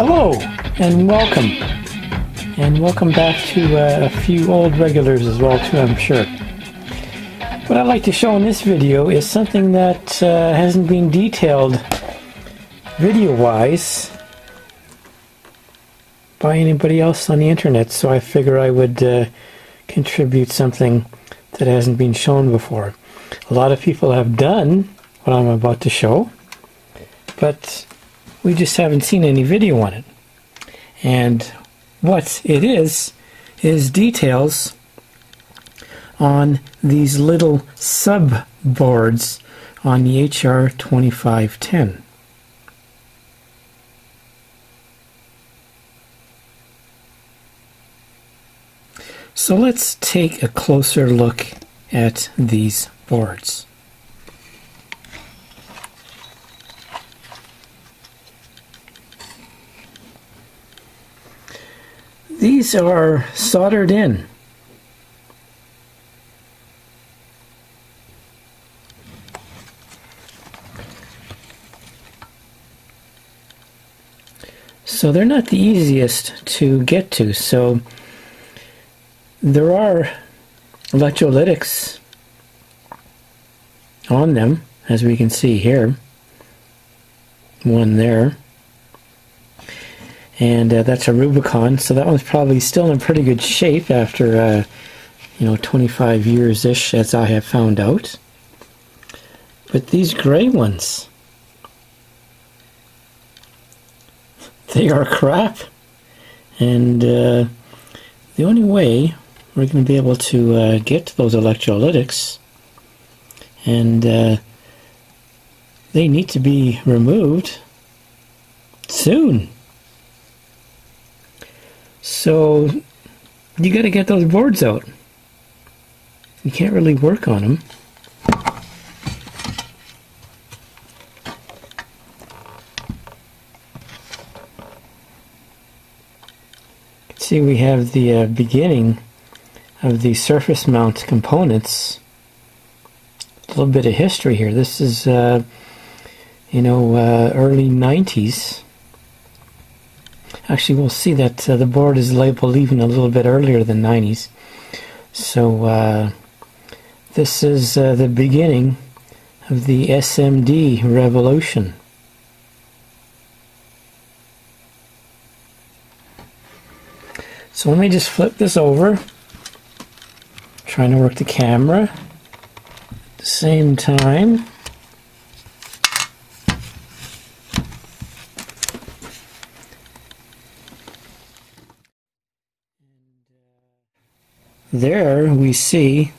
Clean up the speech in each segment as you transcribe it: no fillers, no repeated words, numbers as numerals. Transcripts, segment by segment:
Hello and welcome. And welcome back to a few old regulars as well too, I'm sure. What I'd like to show in this video is something that hasn't been detailed video-wise by anybody else on the internet, so I figure I would contribute something that hasn't been shown before. A lot of people have done what I'm about to show, but we just haven't seen any video on it. And what it is details on these little sub-boards on the HR2510. So let's take a closer look at these boards. These are soldered in. So they're not the easiest to get to. So there are electrolytics on them, as we can see here. One there. And that's a Rubicon, so that one's probably still in pretty good shape after, 25 years-ish, as I have found out. But these gray ones, they are crap. And the only way we're going to be able to get to those electrolytics, and they need to be removed soon. So you got to get those boards out. You can't really work on them. See, we have the beginning of the surface mount components. A little bit of history here. This is, early 90s. Actually, we'll see that the board is labeled even a little bit earlier than 90s. So this is the beginning of the SMD revolution. So let me just flip this over. Trying to work the camera at the same time. There we see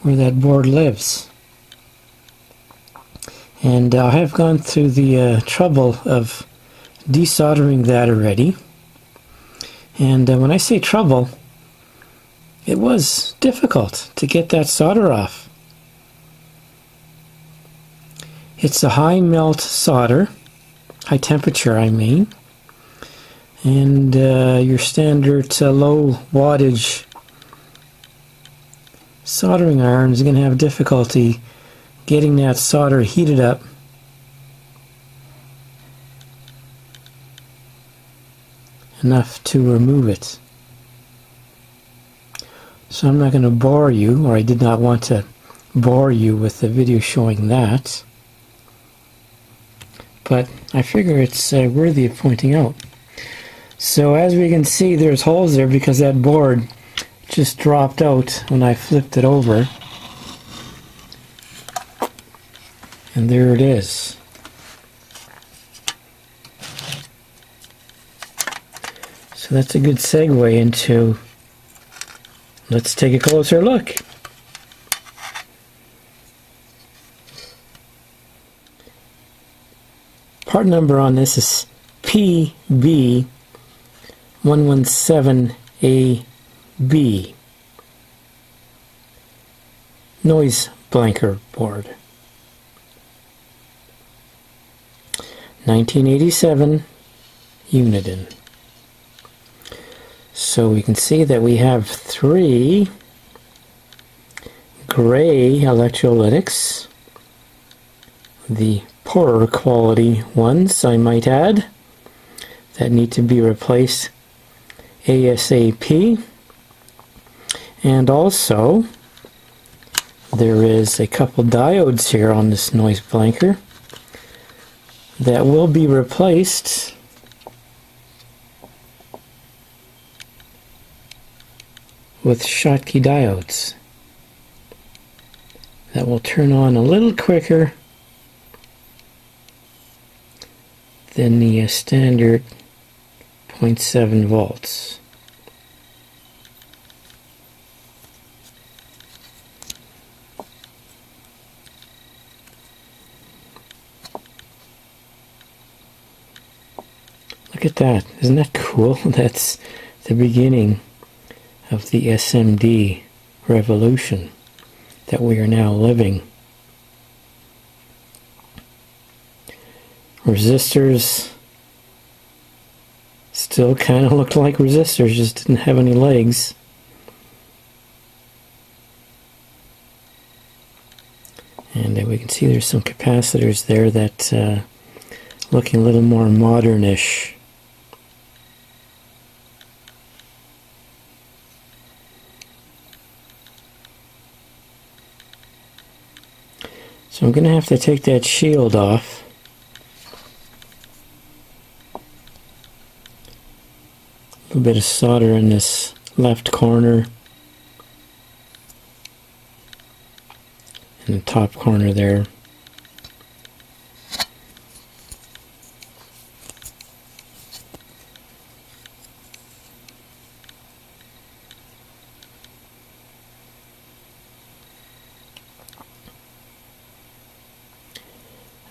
where that board lives. And I have gone through the trouble of desoldering that already. And when I say trouble, it was difficult to get that solder off. It's a high melt solder. High temperature, I mean, and your standard low wattage soldering iron is going to have difficulty getting that solder heated up enough to remove it. So I'm not going to bore you, or I did not want to bore you with the video showing that. But I figure it's worthy of pointing out. So as we can see, there's holes there because that board just dropped out when I flipped it over. And there it is. So that's a good segue into, let's take a closer look. Part number on this is PB117AB. Noise blanker board. 1987 Uniden. So we can see that we have 3 gray electrolytics the poorer quality ones, I might add, that need to be replaced ASAP. And also, there is a couple diodes here on this noise blanker that will be replaced with Schottky diodes that will turn on a little quicker than the standard 0.7 volts. Look at that, isn't that cool? That's the beginning of the SMD revolution that we are now living. Resistors still kind of looked like resistors, just didn't have any legs. And we can see there's some capacitors there that looking a little more modernish. So I'm going to have to take that shield off. A little bit of solder in this left corner and the top corner there.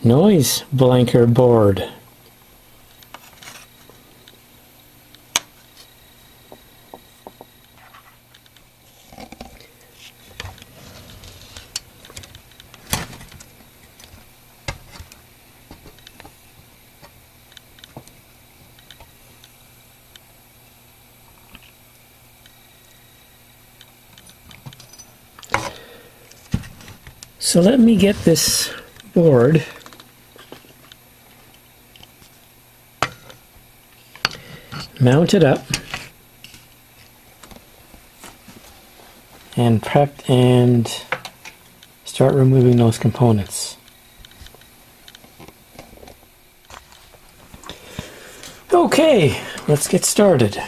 Noise blanker board. So let me get this board mounted up and prepped and start removing those components. Okay, let's get started.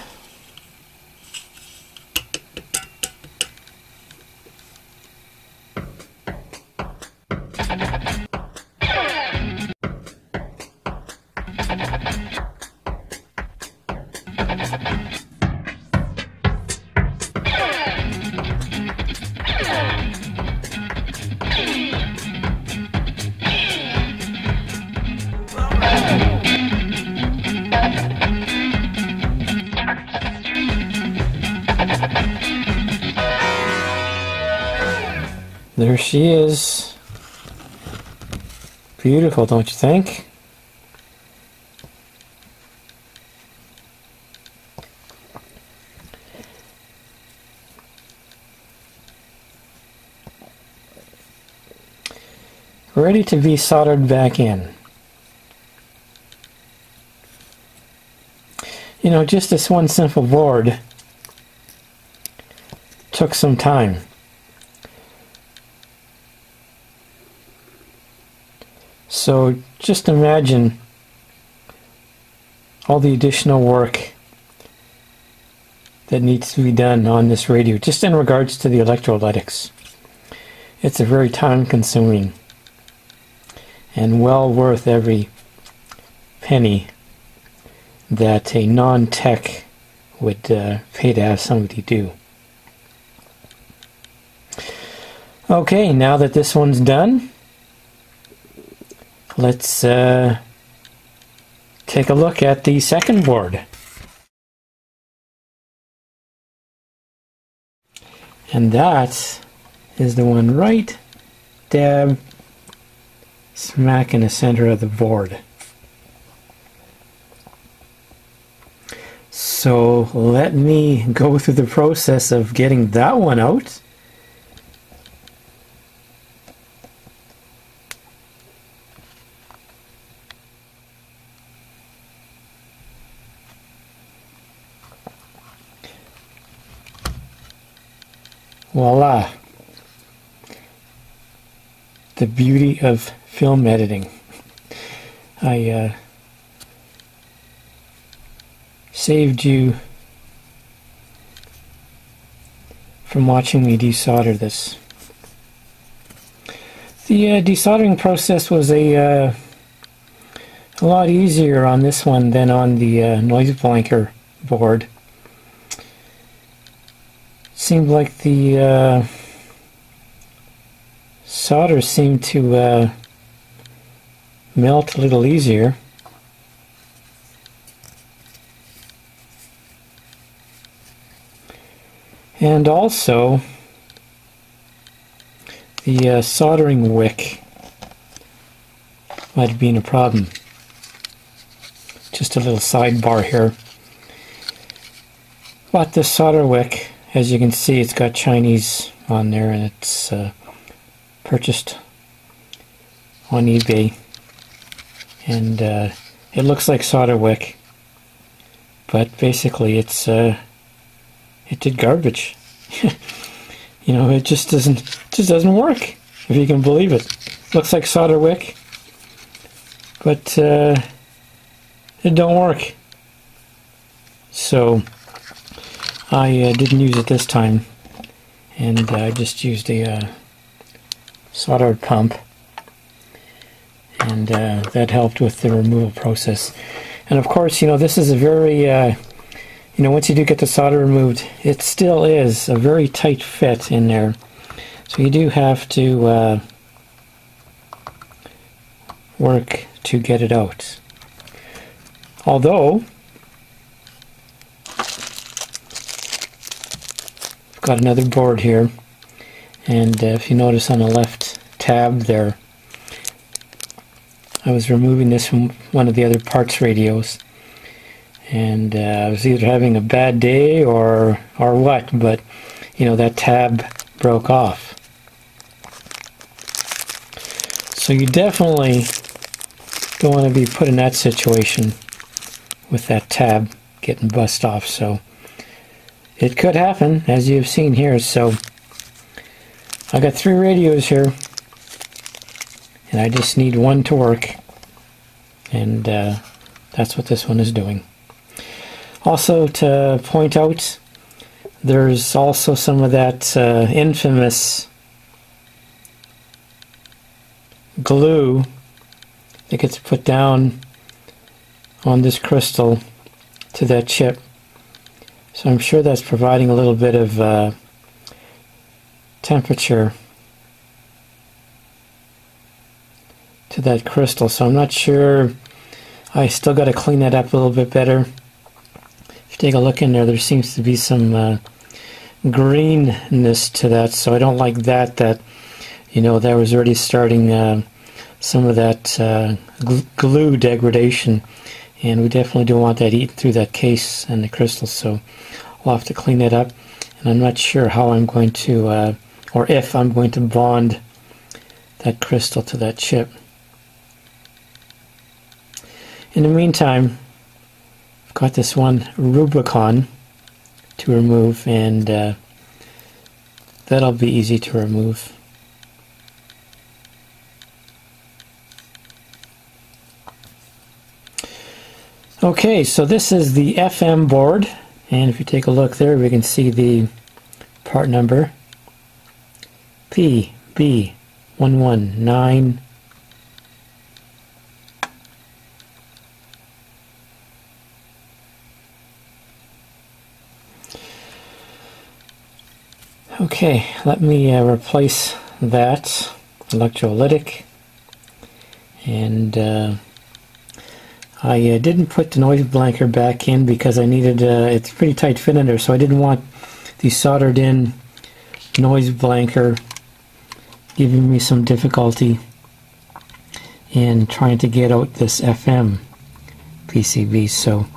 There she is. Beautiful, don't you think? Ready to be soldered back in. You know, just this one simple board took some time. So just imagine all the additional work that needs to be done on this radio, just in regards to the electrolytics. It's a very time-consuming and well worth every penny that a non-tech would pay to have somebody do. Okay, now that this one's done, let's take a look at the second board. And that is the one right dab smack in the center of the board. So let me go through the process of getting that one out. Voila! The beauty of film editing. I saved you from watching me desolder this. The desoldering process was a lot easier on this one than on the noise blanker board. Seemed like the solder seemed to melt a little easier. And also the soldering wick might have been a problem. Just a little sidebar here. But this solder wick, as you can see, it's got Chinese on there, and it's purchased on eBay. And it looks like solder wick, but basically it did garbage. You know, it just doesn't work, if you can believe it. Looks like solder wick, but it don't work. So I didn't use it this time, and I just used a solder pump, and that helped with the removal process. And of course, you know, this is a very you know, once you do get the solder removed, it still is a very tight fit in there. So you do have to work to get it out. Although, I've got another board here, and if you notice on the left tab there, I was removing this from one of the other parts radios. And I was either having a bad day or what, but you know, that tab broke off. So you definitely don't want to be put in that situation with that tab getting bust off. So it could happen, as you've seen here. So I got 3 radios here, and I just need one to work, and that's what this one is doing. Also, to point out, there's also some of that infamous glue that gets put down on this crystal to that chip. So I'm sure that's providing a little bit of temperature to that crystal. So I'm not sure. I still got to clean that up a little bit better. If you take a look in there, there seems to be some greenness to that, so I don't like that, you know, that was already starting some of that glue degradation, and we definitely don't want that eating through that case and the crystal, so I'll have to clean that up, and I'm not sure how I'm going to, or if I'm going to bond that crystal to that chip. In the meantime, got this one Rubicon to remove, and that'll be easy to remove. Okay, so this is the FM board, and if you take a look there, we can see the part number PB119. Okay, let me replace that electrolytic, and I didn't put the noise blanker back in because I needed, it's pretty tight fit in there, so I didn't want the soldered in noise blanker giving me some difficulty in trying to get out this FM PCB. So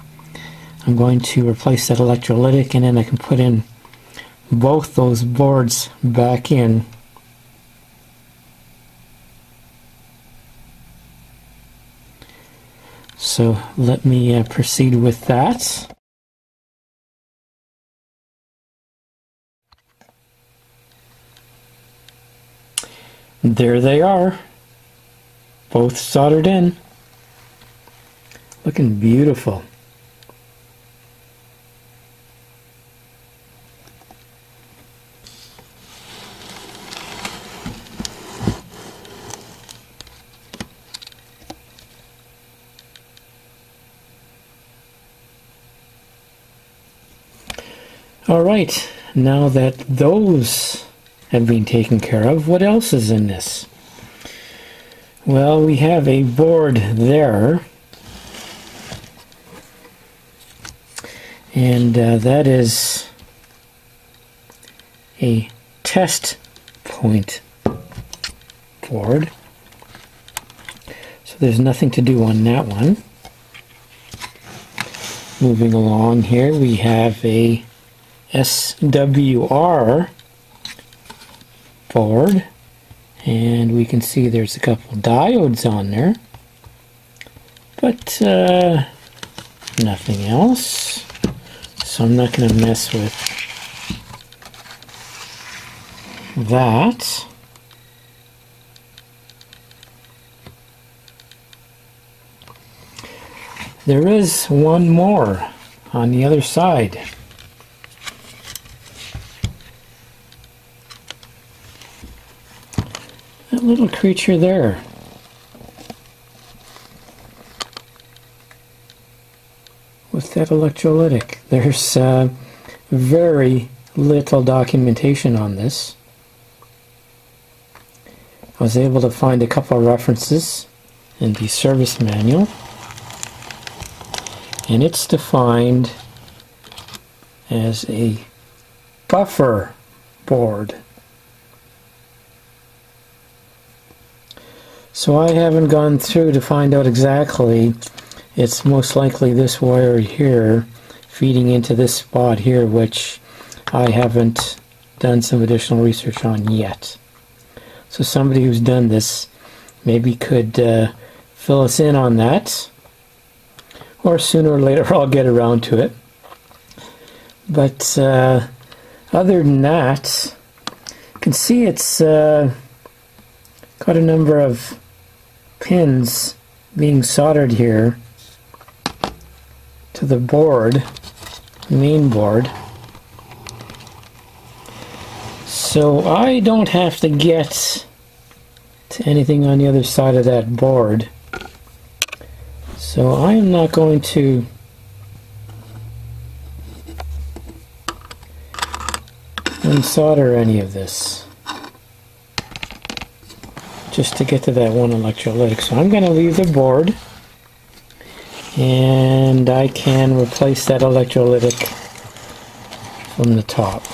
I'm going to replace that electrolytic, and then I can put in both those boards back in. So let me proceed with that. there they are, both soldered in, looking beautiful. Alright, now that those have been taken care of, what else is in this? Well, we have a board there, and that is a test point board. So there's nothing to do on that one. Moving along here, we have a SWR board, and we can see there's a couple diodes on there, but nothing else, so I'm not going to mess with that. There is one more on the other side. That little creature there. With that electrolytic. There's very little documentation on this. I was able to find a couple of references in the service manual, and it's defined as a buffer board. So I haven't gone through to find out exactly. It's most likely this wire here feeding into this spot here, which I haven't done some additional research on yet. So somebody who's done this maybe could fill us in on that, or sooner or later I'll get around to it. But other than that, you can see it's got a number of pins being soldered here to the board, main board. So I don't have to get to anything on the other side of that board. So I am not going to unsolder any of this just to get to that one electrolytic. So I'm going to leave the board, and I can replace that electrolytic from the top.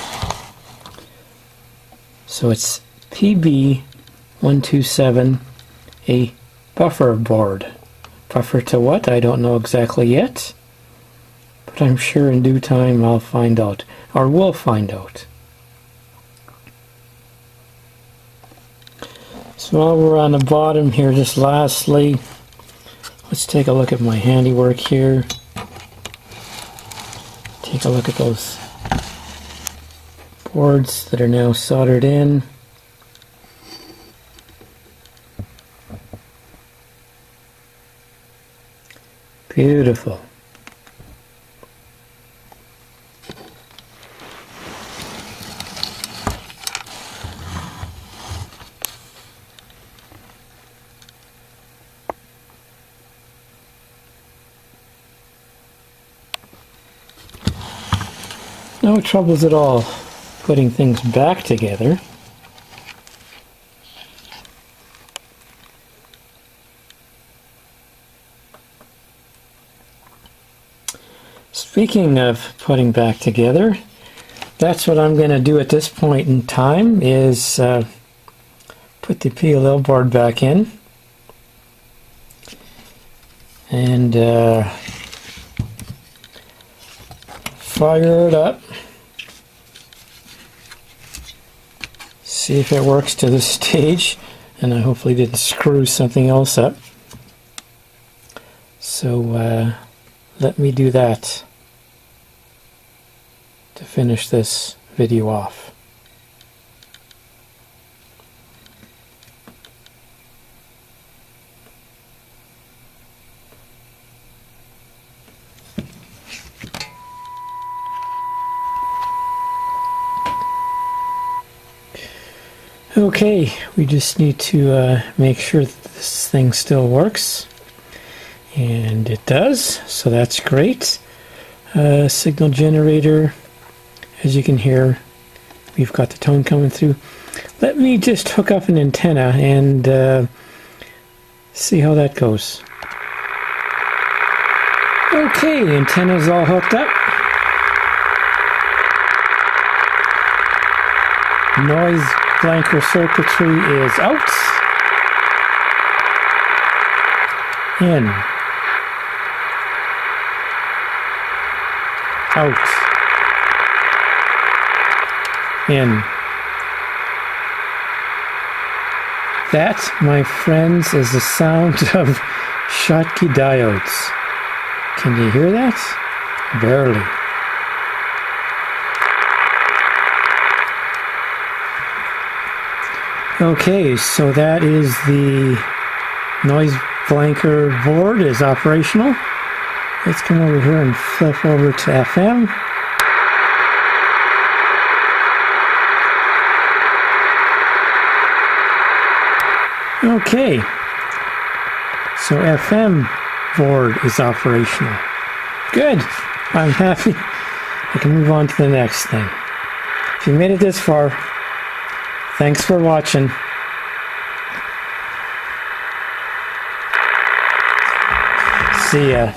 So it's PB127, a buffer board. Buffer to what? I don't know exactly yet, but I'm sure in due time I'll find out, or we'll find out. So while we're on the bottom here, just lastly, let's take a look at my handiwork here. Take a look at those boards that are now soldered in. Beautiful. No troubles at all putting things back together. Speaking of putting back together, that's what I'm going to do at this point in time, is put the PLL board back in and fire it up. See if it works to this stage, and I hopefully didn't screw something else up. So let me do that to finish this video off. Okay, we just need to make sure that this thing still works, and it does, so that's great. Signal generator, as you can hear, we've got the tone coming through. Let me just hook up an antenna and see how that goes. Okay, antenna's all hooked up. Noise blanker circuitry is out. In. Out. In. That, my friends, is the sound of Schottky diodes. Can you hear that? Barely. Okay, so that is the noise blanker board is operational. Let's come over here and flip over to FM. Okay, so FM board is operational. Good, I'm happy. I can move on to the next thing. If you made it this far, thanks for watching. See ya.